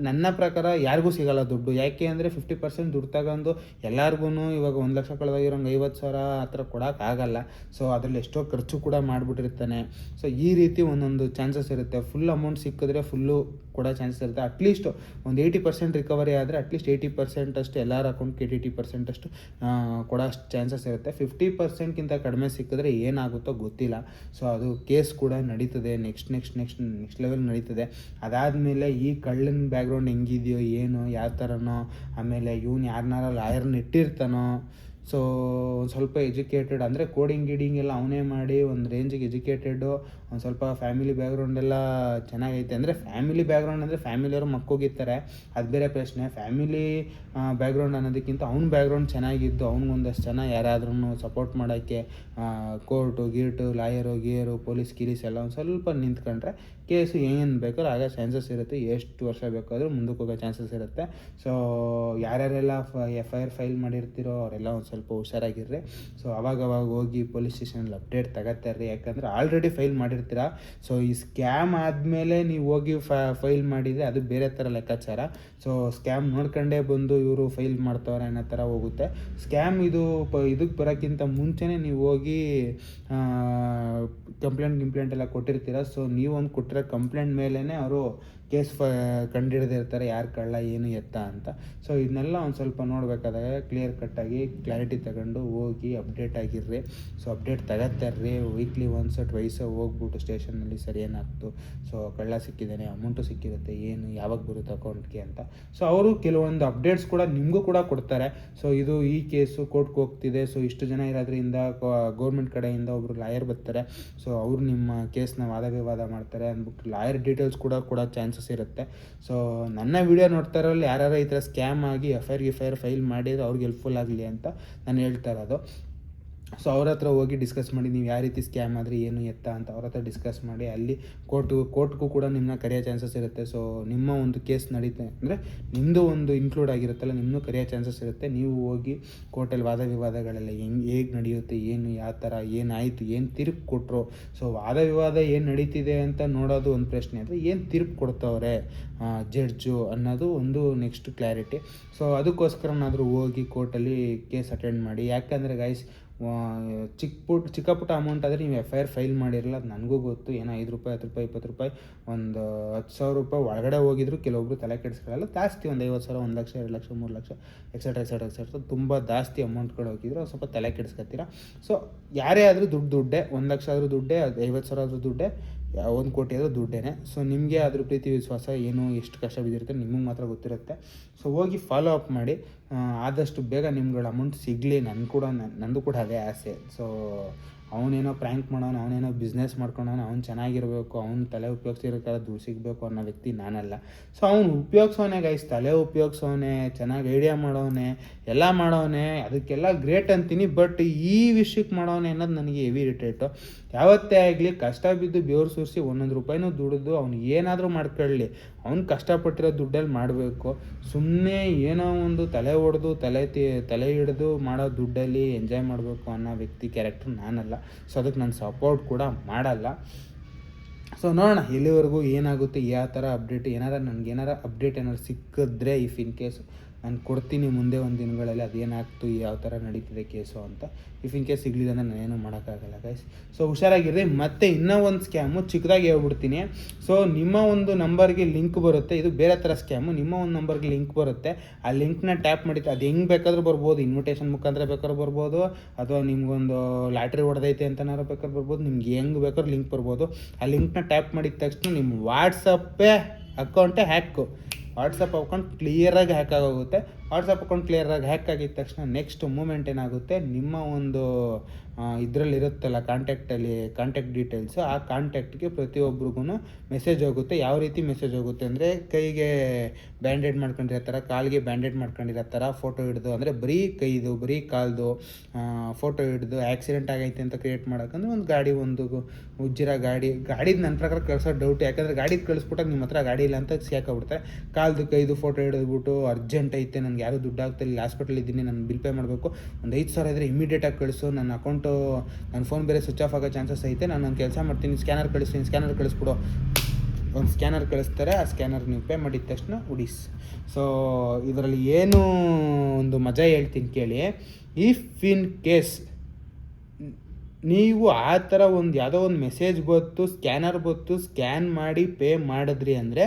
ನನ್ನ ಪ್ರಕಾರ ಯಾರಿಗೂ ಸಿಗೋಲ್ಲ ದುಡ್ಡು. ಯಾಕೆ ಅಂದರೆ 50% ದುಡ್ಡು ತಗೊಂಡು ಎಲ್ಲರಿಗೂ ಇವಾಗ 1 ಲಕ್ಷ ಕಳೆದಾಗಿರೋಂಗೆ 50,000 ಆ ಥರ ಕೊಡೋಕ್ಕಾಗಲ್ಲ. ಸೊ ಅದರಲ್ಲಿ ಎಷ್ಟೋ ಖರ್ಚು ಕೂಡ ಮಾಡಿಬಿಟ್ಟಿರ್ತಾನೆ. ಸೊ ಈ ರೀತಿ ಒಂದೊಂದು ಚಾನ್ಸಸ್ ಇರುತ್ತೆ. ಫುಲ್ ಅಮೌಂಟ್ ಸಿಕ್ಕಿದ್ರೆ ಫುಲ್ಲು ಕೊಡೋ ಚಾನ್ಸಸ್ ಇರುತ್ತೆ. ಅಟ್ಲೀಸ್ಟ್ ಒಂದು 80% ರಿಕವರಿ ಆದರೆ ಅಟ್ಲೀಸ್ಟ್ 80% ಅಷ್ಟು ಎಲ್ಲರ ಅಕೌಂಟ್ಗೆ 80% ಅಷ್ಟು ಕೊಡೋ ಅಷ್ಟು ಚಾನ್ಸಸ್ ಇರುತ್ತೆ. 50%ಗಿಂತ ಕಡಿಮೆ ಸಿಕ್ಕಿದ್ರೆ ಏನಾಗುತ್ತೋ ಗೊತ್ತಿಲ್ಲ. ಸೊ ಅದು ಕೇಸ್ ಕೂಡ ನಡೀತದೆ, ನೆಕ್ಸ್ಟ್ ಲೆವೆಲ್ ನಡೀತದೆ. ಅದಾದಮೇಲೆ ಈ ಕಳ್ಳನ ಬ್ಯಾಕ್ಗ್ರೌಂಡ್ ಹೆಂಗಿದೆಯೋ ಏನೋ ಯಾವ ಥರನೋ, ಆಮೇಲೆ ಇವನು ಯಾರನ್ನಾರ ಲಾಯರ್ನ ಇಟ್ಟಿರ್ತಾನೋ. ಸೊ ಒಂದು ಸ್ವಲ್ಪ ಎಜುಕೇಟೆಡ್ ಅಂದರೆ ಕೋಡಿಂಗ್ ಎಲ್ಲ ಅವನೇ ಮಾಡಿ ಒಂದು ರೇಂಜಿಗೆ ಎಜುಕೇಟೆಡು, ಒಂದು ಸ್ವಲ್ಪ ಫ್ಯಾಮಿಲಿ ಬ್ಯಾಕ್ಗ್ರೌಂಡೆಲ್ಲ ಚೆನ್ನಾಗೈತೆ. ಅಂದರೆ ಫ್ಯಾಮಿಲಿ ಬ್ಯಾಕ್ಗ್ರೌಂಡ್ ಅಂದರೆ ಫ್ಯಾಮಿಲಿಯವರು ಮಕ್ಕೋಗಿರ್ತಾರೆ, ಅದು ಬೇರೆ ಪ್ರಶ್ನೆ. ಫ್ಯಾಮಿಲಿ ಬ್ಯಾಕ್ಗ್ರೌಂಡ್ ಅನ್ನೋದಕ್ಕಿಂತ ಅವ್ನ ಬ್ಯಾಕ್ಗ್ರೌಂಡ್ ಚೆನ್ನಾಗಿದ್ದು ಅವ್ನಿಗೊಂದಷ್ಟು ಜನ ಯಾರಾದ್ರೂ ಸಪೋರ್ಟ್ ಮಾಡೋಕ್ಕೆ ಕೋರ್ಟು ಗೀರ್ಟು ಲಾಯರು ಪೊಲೀಸ್ ಎಲ್ಲ ಒಂದು ಸ್ವಲ್ಪ ನಿಂತ್ಕೊಂಡ್ರೆ ಕೇಸು ಏನು ಬೇಕಾದ್ರೂ ಆಗೋ ಚಾನ್ಸಸ್ ಇರುತ್ತೆ. ಎಷ್ಟು ವರ್ಷ ಬೇಕಾದರೂ ಮುಂದಕ್ಕೆ ಹೋಗೋ ಚಾನ್ಸಸ್ ಇರುತ್ತೆ. ಸೊ ಯಾರ್ಯಾರೆಲ್ಲ FIR ಫೈಲ್ ಮಾಡಿರ್ತೀರೋ ಅವರೆಲ್ಲ ಒಂದು ಸ್ವಲ್ಪ ಹುಷಾರಾಗಿರ್ರಿ. ಸೊ ಅವಾಗವಾಗ ಹೋಗಿ ಪೊಲೀಸ್ ಸ್ಟೇಷನಲ್ಲಿ ಅಪ್ಡೇಟ್ ತಗೋತಾರ್ರಿ. ಯಾಕಂದರೆ ಆಲ್ರೆಡಿ ಫೈಲ್ ಮಾಡಿರ್ತೀರ. ಸೊ ಈ ಸ್ಕ್ಯಾಮ್ ಆದಮೇಲೆ ನೀವು ಹೋಗಿ ಫೈಲ್ ಮಾಡಿದರೆ ಅದು ಬೇರೆ ಥರ ಲೆಕ್ಕಾಚಾರ. ಸೊ ಸ್ಕ್ಯಾಮ್ ನೋಡ್ಕೊಂಡೇ ಬಂದು ಇವರು ಫೈಲ್ ಮಾಡ್ತವ್ರೆ ಅನ್ನೋ ಥರ ಹೋಗುತ್ತೆ. ಸ್ಕ್ಯಾಮ್ ಇದಕ್ಕೆ ಬರೋಕ್ಕಿಂತ ಮುಂಚೆನೇ ನೀವು ಹೋಗಿ ಕಂಪ್ಲೇಂಟ್ ಎಲ್ಲ ಕೊಟ್ಟಿರ್ತೀರ. ಸೊ ನೀವು ಒಂದು ಕೊಟ್ಟಿರೋ ಕಂಪ್ಲೇಂಟ್ ಮೇಲೇ ಅವರು ಕೇಸ್ ಕಂಡಿಡ್ದಿರ್ತಾರೆ ಯಾರು ಕಳ್ಳ ಏನು ಎತ್ತ ಅಂತ. ಸೊ ಇದನ್ನೆಲ್ಲ ಒಂದು ಸ್ವಲ್ಪ ನೋಡಬೇಕಾದಾಗ ಕ್ಲಿಯರ್ ಕಟ್ಟಾಗಿ ಕ್ಲಾರಿಟಿ ತಗೊಂಡು ಹೋಗಿ ಅಪ್ಡೇಟ್ ಆಗಿರ್ರಿ. ಸೊ ಅಪ್ಡೇಟ್ ತಗೋತಾರ್ರಿ. ವೀಕ್ಲಿ ಒನ್ಸ್ ಟ್ವೈಸ್ ಹೋಗ್ಬಿಟ್ಟು ಸ್ಟೇಷನಲ್ಲಿ ಸರಿ ಏನಾಗ್ತು, ಸೊ ಕಳ್ಳ ಸಿಕ್ಕಿದ್ದಾನೆ, ಅಮೌಂಟು ಸಿಕ್ಕಿರುತ್ತೆ, ಏನು ಯಾವಾಗ ಬರುತ್ತೆ ಅಕೌಂಟ್ಗೆ ಅಂತ. ಸೊ ಅವರು ಕೆಲವೊಂದು ಅಪ್ಡೇಟ್ಸ್ ಕೂಡ ನಿಮಗೂ ಕೂಡ ಕೊಡ್ತಾರೆ. ಸೊ ಇದು ಈ ಕೇಸು ಕೋರ್ಟ್ಗೆ ಹೋಗ್ತಿದೆ, ಸೊ ಇಷ್ಟು ಜನ ಇರೋದ್ರಿಂದ ಗೌರ್ಮೆಂಟ್ ಕಡೆಯಿಂದ ಒಬ್ಬರು ಲಾಯರ್ ಬರ್ತಾರೆ. ಸೊ ಅವರು ನಿಮ್ಮ ಕೇಸ್ನ ವಾದ ವಿವಾದ ಮಾಡ್ತಾರೆ ಅಂದ್ಬಿಟ್ಟು ಲಾಯರ್ ಡೀಟೇಲ್ಸ್ ಕೂಡ ಕೊಡೋ ಚಾನ್ಸಸ್ ಇರುತ್ತೆ. ಸೊ ನನ್ನ ವಿಡಿಯೋ ನೋಡ್ತಾ ಇರೋಲ್ಲಿ ಯಾರು ಈ ಥರ ಸ್ಕ್ಯಾಮ್ ಆಗಿ FIR ಫೈಲ್ ಮಾಡಿದ್ರೆ ಅವ್ರಿಗೆ ಹೆಲ್ಪ್ಫುಲ್ ಆಗಲಿ ಅಂತ ನಾನು ಹೇಳ್ತಾ ಇರೋದು. ಸೊ ಅವ್ರ ಹತ್ರ ಹೋಗಿ ಡಿಸ್ಕಸ್ ಮಾಡಿ, ನೀವು ಯಾವ ರೀತಿ ಸ್ಕ್ಯಾಮ್ ಆದರೆ ಏನು ಎತ್ತ ಅಂತ ಅವ್ರ ಹತ್ರ ಡಿಸ್ಕಸ್ ಮಾಡಿ ಅಲ್ಲಿ ಕೋರ್ಟ್ಗೂ ಕೂಡ ನಿಮ್ಮನ್ನ ಕರೆಯೋ ಚಾನ್ಸಸ್ ಇರುತ್ತೆ. ಸೊ ನಿಮ್ಮ ಒಂದು ಕೇಸ್ ನಡೀತೆ ಅಂದರೆ ನಿಮ್ಮದು ಒಂದು ಇನ್ಕ್ಲೂಡ್ ಆಗಿರುತ್ತಲ್ಲ, ನಿಮ್ಮನ್ನು ಕರೆಯೋ ಚಾನ್ಸಸ್ ಇರುತ್ತೆ. ನೀವು ಹೋಗಿ ಕೋರ್ಟಲ್ಲಿ ವಾದ ವಿವಾದಗಳೆಲ್ಲ ಹೇಗೆ ನಡೆಯುತ್ತೆ, ಏನು ಯಾವ ಥರ ಏನಾಯಿತು, ಏನು ತೀರ್ಪು ಕೊಟ್ಟರು. ಸೊ ವಾದ ವಿವಾದ ಏನು ನಡೀತಿದೆ ಅಂತ ನೋಡೋದು ಒಂದು ಪ್ರಶ್ನೆ, ಅಂದರೆ ಏನು ತೀರ್ಪು ಕೊಡ್ತವ್ರೆ ಜಡ್ಜು ಅನ್ನೋದು ಒಂದು ನೆಕ್ಸ್ಟ್ ಕ್ಲಾರಿಟಿ. ಸೊ ಅದಕ್ಕೋಸ್ಕರನಾದರೂ ಹೋಗಿ ಕೋರ್ಟಲ್ಲಿ ಕೇಸ್ ಅಟೆಂಡ್ ಮಾಡಿ. ಯಾಕಂದರೆ ಗೈಸ್ ಚಿಕ್ಕ ಪುಟ್ಟ ಅಮೌಂಟ್ ಆದರೆ ನೀವು FIR ಫೈಲ್ ಮಾಡಿರಲ್ಲ, ಅದು ನನಗೂ ಗೊತ್ತು. ಏನೋ 5 ರೂಪಾಯಿ 10 ರೂಪಾಯಿ 20 ರೂಪಾಯಿ ಒಂದು 10,000 ರೂಪಾಯಿ ಒಳಗಡೆ ಹೋಗಿದ್ರು ಕೆಲವೊಬ್ರು ತಲೆ ಕೆಡಿಸ್ಕೊಳ್ಳಲ್ಲ. ಜಾಸ್ತಿ ಒಂದು 50,000 1 ಲಕ್ಷ 2 ಲಕ್ಷ 3 ಲಕ್ಷ ಎಕ್ಸೆಟ್ರಾ ತುಂಬ ಜಾಸ್ತಿ ಅಮೌಂಟ್ಗಳು ಹೋಗಿದ್ರು ಸ್ವಲ್ಪ ತಲೆ ಕೆಡಿಸ್ಕೊತೀರ. ಸೊ ಯಾರೇ ಆದರೂ ದುಡ್ಡೇ, 1 ಲಕ್ಷ ಆದರೂ ದುಡ್ಡೇ, 50,000 ಆದರೂ ದುಡ್ಡೇ, 1 ಕೋಟಿ ಆದರೂ ದುಡ್ಡೇ. ಸೊ ನಿಮಗೆ ಅದ್ರ ಪ್ರೀತಿ ವಿಶ್ವಾಸ ಏನು ಎಷ್ಟು ಕಷ್ಟ ಬಿದ್ದಿರುತ್ತೆ ನಿಮಗೆ ಮಾತ್ರ ಗೊತ್ತಿರುತ್ತೆ. ಸೊ ಹೋಗಿ ಫಾಲೋ ಅಪ್ ಮಾಡಿ, ಆದಷ್ಟು ಬೇಗ ನಿಮ್ಗಳ ಅಮೌಂಟ್ ಸಿಗಲಿ. ನಂದು ಕೂಡ ಅದೇ ಆಸೆ. ಸೊ ಅವನೇನೋ ಪ್ರ್ಯಾಂಕ್ ಮಾಡೋನು, ಅವನೇನೋ ಬಿಸ್ನೆಸ್ ಮಾಡ್ಕೊಂಡವನು, ಅವ್ನು ಚೆನ್ನಾಗಿರಬೇಕು, ಅವ್ನು ತಲೆ ಉಪಯೋಗಿಸಿರೋಕ್ಕಾಗ ದುಡ್ಡು ಸಿಗಬೇಕು ಅನ್ನೋ ವ್ಯಕ್ತಿ ನಾನಲ್ಲ. ಸೊ ಅವ್ನು ಉಪಯೋಗಿಸೋನೆ ಗೈಸ್, ತಲೆ ಉಪಯೋಗಿಸೋನೆ, ಚೆನ್ನಾಗಿ ಐಡಿಯಾ ಮಾಡೋನೆ, ಎಲ್ಲ ಮಾಡೋನೆ, ಅದಕ್ಕೆಲ್ಲ ಗ್ರೇಟ್ ಅಂತೀನಿ. ಬಟ್ ಈ ವಿಷಯಕ್ಕೆ ಮಾಡೋನೆ ಅನ್ನೋದು ನನಗೆ ಹೆವಿ ಇರಿಟೇಟು. ಯಾವತ್ತೇ ಆಗಲಿ ಕಷ್ಟ ಬಿದ್ದು ಬೆವರು ಸುರಿಸಿ 1 ರೂಪಾಯಿನೂ ದುಡಿದು ಅವ್ನು ಏನಾದರೂ ಮಾಡ್ಕೊಳ್ಳಿ, ಅವ್ನು ಕಷ್ಟಪಟ್ಟಿರೋ ದುಡ್ಡಲ್ಲಿ ಮಾಡಬೇಕು. ಸುಮ್ಮನೆ ಏನೋ ಒಂದು ತಲೆ ಹೊಡೆದು ತಲೆ ಹಿಡಿದು ಮಾಡೋ ದುಡ್ಡಲ್ಲಿ ಎಂಜಾಯ್ ಮಾಡಬೇಕು ಅನ್ನೋ ವ್ಯಕ್ತಿ ಕ್ಯಾರೆಕ್ಟರ್ ನಾನಲ್ಲ. ಸೊ ಅದಕ್ಕೆ ನಾನು ಸಪೋರ್ಟ್ ಕೂಡ ಮಾಡಲ್ಲ. ಸೊ ನೋಡೋಣ ಎಲ್ಲಿವರೆಗೂ ಏನಾಗುತ್ತೆ, ಯಾವ ಥರ ಅಪ್ಡೇಟ್ ನನಗೇನಾರ ಅಪ್ಡೇಟ್ ಏನಾದ್ರು ಸಿಕ್ಕಿದ್ರೆ ಇಫ್ ಇನ್ ಕೇಸ್ ನಾನು ಕೊಡ್ತೀನಿ ಮುಂದೆ ಒಂದು ದಿನಗಳಲ್ಲಿ ಅದೇನಾಗ್ತು, ಯಾವ ಥರ ನಡೀತಿದೆ ಕೇಸು ಅಂತ. ಇಫ್ ಇನ್ ಕೇಸ್ ಸಿಗಲಿಲ್ಲ ಅಂದರೆ ನಾನೇನು ಮಾಡೋಕ್ಕಾಗಲ್ಲ ಗೈಸ್. ಸೊ ಹುಷಾರಾಗಿರ್ರಿ. ಮತ್ತು ಇನ್ನೂ ಒಂದು ಸ್ಕ್ಯಾಮು ಚಿಕ್ಕದಾಗಿ ಹೇಳ್ಬಿಡ್ತೀನಿ. ಸೊ ನಿಮ್ಮ ಒಂದು ನಂಬರ್ಗೆ ಲಿಂಕ್ ಬರುತ್ತೆ, ಇದು ಬೇರೆ ಥರ ಸ್ಕ್ಯಾಮು. ನಿಮ್ಮ ಒಂದು ನಂಬರ್ಗೆ ಲಿಂಕ್ ಬರುತ್ತೆ, ಆ ಲಿಂಕ್ನ ಟ್ಯಾಪ್ ಮಾಡಿ ಅದು ಹೆಂಗೆ ಬೇಕಾದ್ರೂ ಬರ್ಬೋದು. ಇನ್ವಿಟೇಷನ್ ಮುಖಾಂತರ ಬೇಕಾದ್ರೂ ಬರ್ಬೋದು, ಅಥವಾ ನಿಮ್ಗೊಂದು ಲಾಟ್ರಿ ಹೊಡೆದೈತೆ ಅಂತನಾರು ಬೇಕಾದ್ರೂ ಬರ್ಬೋದು, ನಿಮ್ಗೆ ಹೆಂಗೆ ಬೇಕಾದ್ರೂ ಲಿಂಕ್ ಬರ್ಬೋದು. ಆ ಲಿಂಕ್ನ ಟ್ಯಾಪ್ ಮಾಡಿದ ತಕ್ಷಣ ನಿಮ್ಮ ವಾಟ್ಸಪ್ಪೇ ಅಕೌಂಟೇ ವಾಟ್ಸಪ್ ಅಕೌಂಟ್ ಕ್ಲಿಯರಾಗಿ ಹ್ಯಾಕ್ ಆಗೋಗುತ್ತೆ. ವಾಟ್ಸಪ್ ಅಕೌಂಟ್ ಕ್ಲಿಯರಾಗಿ ಹ್ಯಾಕ್ ಆಗಿದ ತಕ್ಷಣ ನೆಕ್ಸ್ಟ್ ಮೂಮೆಂಟ್ ಏನಾಗುತ್ತೆ, ನಿಮ್ಮ ಒಂದು ಇದರಲ್ಲಿ ಇರುತ್ತಲ್ಲ ಕಾಂಟ್ಯಾಕ್ಟ್ ಡೀಟೇಲ್ಸು, ಆ ಕಾಂಟ್ಯಾಕ್ಟ್ಗೆ ಪ್ರತಿಯೊಬ್ಬರಿಗೂ ಮೆಸೇಜ್ ಹೋಗುತ್ತೆ. ಯಾವ ರೀತಿ ಮೆಸೇಜ್ ಹೋಗುತ್ತೆ ಅಂದರೆ, ಕೈಗೆ ಬ್ಯಾಂಡೇಡ್ ಮಾಡ್ಕೊಂಡಿರೋ ಥರ, ಕಾಲಿಗೆ ಬ್ಯಾಂಡೇಡ್ ಮಾಡ್ಕೊಂಡಿರೋ ಥರ ಫೋಟೋ ಹಿಡಿದು, ಅಂದರೆ ಬರೀ ಕೈದು ಬರೀ ಕಾಲ್ದು ಫೋಟೋ ಹಿಡಿದು ಆ್ಯಕ್ಸಿಡೆಂಟ್ ಆಗೈತೆ ಅಂತ ಕ್ರಿಯೇಟ್ ಮಾಡೋಕ್ಕಂದ್ರೆ ಒಂದು ಉಜ್ಜಿರೋ ಗಾಡಿದು ನನ್ನ ಪ್ರಕಾರ ಕಳ್ಸೋ ಡೌಟ್. ಯಾಕಂದರೆ ಗಾಡಿದು ಕಳಿಸ್ಬಿಟ್ಟಾಗ ನಿಮ್ಮ ಹತ್ರ ಗಾಡಿ ಇಲ್ಲ ಅಂತ ಸಾಕಾಗ್ಬಿಡ್ತಾರೆ. ಕಾಲ್ದು ಕೈದು ಫೋಟೋ ಹಿಡಿದ್ಬಿಟ್ಟು ಅರ್ಜೆಂಟ್ ಐತೆ, ನನಗೆ ಯಾರೂ ದುಡ್ಡು ಆಗ್ತಿಲ್ಲ, ಹಾಸ್ಪಿಟಲ್ ಇದ್ದೀನಿ, ನಾನು ಬಿಲ್ ಪೇ ಮಾಡಬೇಕು, ಒಂದು 5,000 ಇದ್ದರೆ ಇಮಿಡಿಯೇಟಾಗಿ ಕಳಿಸು, ನನ್ನ ಅಕೌಂಟು ನನ್ನ ಫೋನ್ ಬೇರೆ ಸ್ವಿಚ್ ಆಫ್ ಆಗೋ ಚಾನ್ಸಸ್ ಐತೆ, ನಾನು ಒಂದು ಕೆಲಸ ಮಾಡ್ತೀನಿ, ಸ್ಕ್ಯಾನರ್ ಕಳಿಸ್ಬಿಡು. ಒಂದು ಸ್ಕ್ಯಾನರ್ ಕಳಿಸ್ತಾರೆ, ಆ ಸ್ಕ್ಯಾನರ್ ನೀವು ಪೇ ಮಾಡಿದ ತಕ್ಷಣ ಉಡೀಸ್. ಸೊ ಇದರಲ್ಲಿ ಏನು ಒಂದು ಮಜಾ ಹೇಳ್ತೀನಿ ಕೇಳಿ. ಇಫ್ ಇನ್ ಕೇಸ್ ನೀವು ಆ ಥರ ಒಂದು ಯಾವುದೋ ಒಂದು ಮೆಸೇಜ್ ಸ್ಕ್ಯಾನರ್ ಸ್ಕ್ಯಾನ್ ಮಾಡಿ ಪೇ ಮಾಡಿದ್ರಿ ಅಂದರೆ,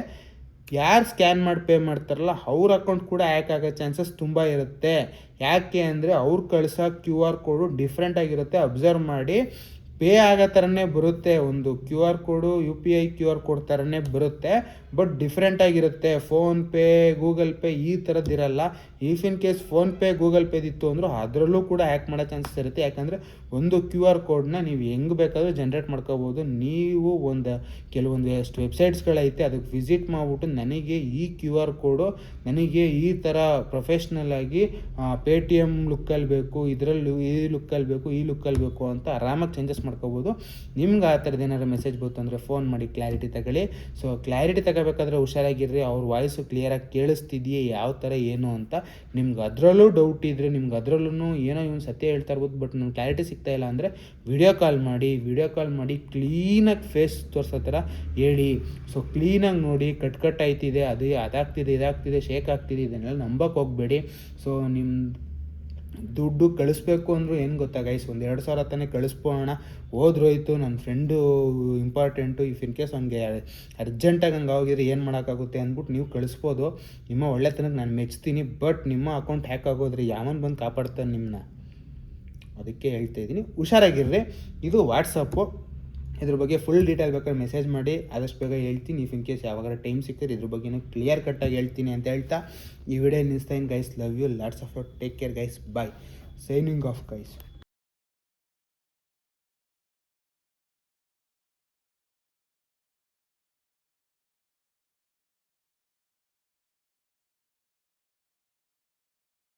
ಯಾರು ಸ್ಕ್ಯಾನ್ ಮಾಡಿ ಪೇ ಮಾಡ್ತಾರಲ್ಲ ಅವ್ರ ಅಕೌಂಟ್ ಕೂಡ ಹ್ಯಾಕ್ ಆಗೋ ಚಾನ್ಸಸ್ ತುಂಬ ಇರುತ್ತೆ. ಯಾಕೆ ಅಂದರೆ ಅವ್ರು ಕಳ್ಸೋ QR ಕೋಡು ಡಿಫ್ರೆಂಟ್ ಆಗಿರುತ್ತೆ. ಅಬ್ಸರ್ವ್ ಮಾಡಿ, ಪೇ ಆಗೋ ಥರನೇ ಬರುತ್ತೆ, ಒಂದು QR code UPI QR code ಥರನೇ ಬರುತ್ತೆ, ಬಟ್ ಡಿಫ್ರೆಂಟಾಗಿರುತ್ತೆ. ಫೋನ್ಪೇ, ಗೂಗಲ್ ಪೇ ಈ ಥರದ್ದಿರಲ್ಲ. If in case PhonePe, Google ಪೇದಿತ್ತು ಅಂದರೂ ಅದರಲ್ಲೂ ಕೂಡ ಹ್ಯಾಕ್ ಮಾಡೋ ಚಾನ್ಸಸ್ ಇರುತ್ತೆ. ಯಾಕಂದರೆ ಒಂದು QR ಕೋಡನ್ನ ನೀವು ಹೆಂಗೆ ಬೇಕಾದರೂ ಜನ್ರೇಟ್ ಮಾಡ್ಕೋಬೋದು. ನೀವು ಕೆಲವೊಂದು ಎಷ್ಟು ವೆಬ್ಸೈಟ್ಸ್ಗಳೈತೆ ಅದಕ್ಕೆ ವಿಸಿಟ್ ಮಾಡಿಬಿಟ್ಟು, ನನಗೆ ಈ QR ಕೋಡು ನನಗೆ ಈ ಥರ ಪ್ರೊಫೆಷ್ನಲಾಗಿ Paytm ಲುಕ್ಕಲ್ಲಿ ಬೇಕು, ಇದರಲ್ಲಿ ಈ ಲುಕ್ಕಲ್ಲಿ ಬೇಕು ಅಂತ ಆರಾಮಾಗಿ ಚೇಂಜಸ್ ಮಾಡ್ಕೋಬೋದು. ನಿಮ್ಗೆ ಆ ಥರದ್ದು ಏನಾದ್ರು ಮೆಸೇಜ್ ಬಂತು ಅಂದರೆ ಫೋನ್ ಮಾಡಿ ಕ್ಲಾರಿಟಿ ತಗೊಳ್ಳಿ. ಸೊ ಕ್ಲಾರಿಟಿ ತಗೋಬೇಕಾದ್ರೆ ಹುಷಾರಾಗಿರ್ರಿ. ಅವ್ರ ವಾಯ್ಸು ಕ್ಲಿಯರಾಗಿ ಕೇಳಿಸ್ತಿದೆಯೇ, ಯಾವ ಥರ ಏನು ಅಂತ. ನಿಮ್ಗೆ ಅದರಲ್ಲೂ ಡೌಟ್ ಇದ್ದರೆ, ನಿಮ್ಗೆ ಅದರಲ್ಲೂ ಏನೋ ಇವನು ಸತ್ಯ ಹೇಳ್ತಾ ಇರ್ಬೋದು, ಬಟ್ ನಮ್ಗೆ ಕ್ಲಾರಿಟಿ ಸಿಗ್ತಾಯಿಲ್ಲ ಅಂದರೆ ವಿಡಿಯೋ ಕಾಲ್ ಮಾಡಿ ಕ್ಲೀನಾಗಿ ಫೇಸ್ ತೋರಿಸೋ ಥರ ಹೇಳಿ. ಸೊ ಕ್ಲೀನಾಗಿ ನೋಡಿ, ಕಟ್ ಆಯ್ತಿದೆ, ಅದಾಗ್ತಿದೆ, ಶೇಕ್ ಆಗ್ತಿದೆ, ಇದನ್ನೆಲ್ಲ ನಂಬಕ್ಕೆ ಹೋಗಬೇಡಿ. ಸೊ ನಿಮ್ಮ ದುಡ್ಡು ಕಳಿಸ್ಬೇಕು ಅಂದರೂ ಏನು ಗೊತ್ತಾ ಗೈಸ್, ಒಂದು 2,000 ತಾನೇ ಕಳಿಸ್ಬೋಣ, ಹೋದ್ರೋಯ್ತು, ನನ್ನ friend important, if in case ಅವ್ನಿಗೆ ಅರ್ಜೆಂಟಾಗಿ ಹಂಗೆ ಹೋಗಿದ್ರೆ ಏನು ಮಾಡೋಕ್ಕಾಗುತ್ತೆ ಅಂದ್ಬಿಟ್ಟು ನೀವು ಕಳಿಸ್ಬೋದು. ನಿಮ್ಮ ಒಳ್ಳೆತನಕ್ಕೆ ನಾನು ಮೆಚ್ತೀನಿ. ಬಟ್ ನಿಮ್ಮ ಅಕೌಂಟ್ ಹ್ಯಾಕ್ ಆಗೋದ್ರೆ ಯಾವನ್ ಬಂದು ಕಾಪಾಡ್ತಾನೆ ನಿಮ್ಮನ್ನ, ಅದಕ್ಕೆ ಹೇಳ್ತಾ ಇದ್ದೀನಿ, ಹುಷಾರಾಗಿರ್ರಿ. ಇದು ವಾಟ್ಸಪ್ಪು. ಇದ್ರ ಬಗ್ಗೆ ಫುಲ್ ಡೀಟೇಲ್ ಬೇಕಾದ್ರೆ ಮೆಸೇಜ್ ಮಾಡಿ, ಆದಷ್ಟು ಬೇಗ ಹೇಳ್ತೀನಿ. ಇಫ್ ಇನ್ ಕೇಸ್ ಯಾವಾಗ ಟೈಮ್ ಸಿಗ್ತದೆ ಇದ್ರ ಬಗ್ಗೆ ಕ್ಲಿಯರ್ ಕಟ್ಟಾಗಿ ಹೇಳ್ತೀನಿ ಅಂತ ಹೇಳ್ತಾ ಈ ವಿಡಿಯೋ ನಿಲ್ಲಿಸ್ತಾ ಇದ್ದೀನಿ guys. Love you, lots of take care guys, bye, signing off guys.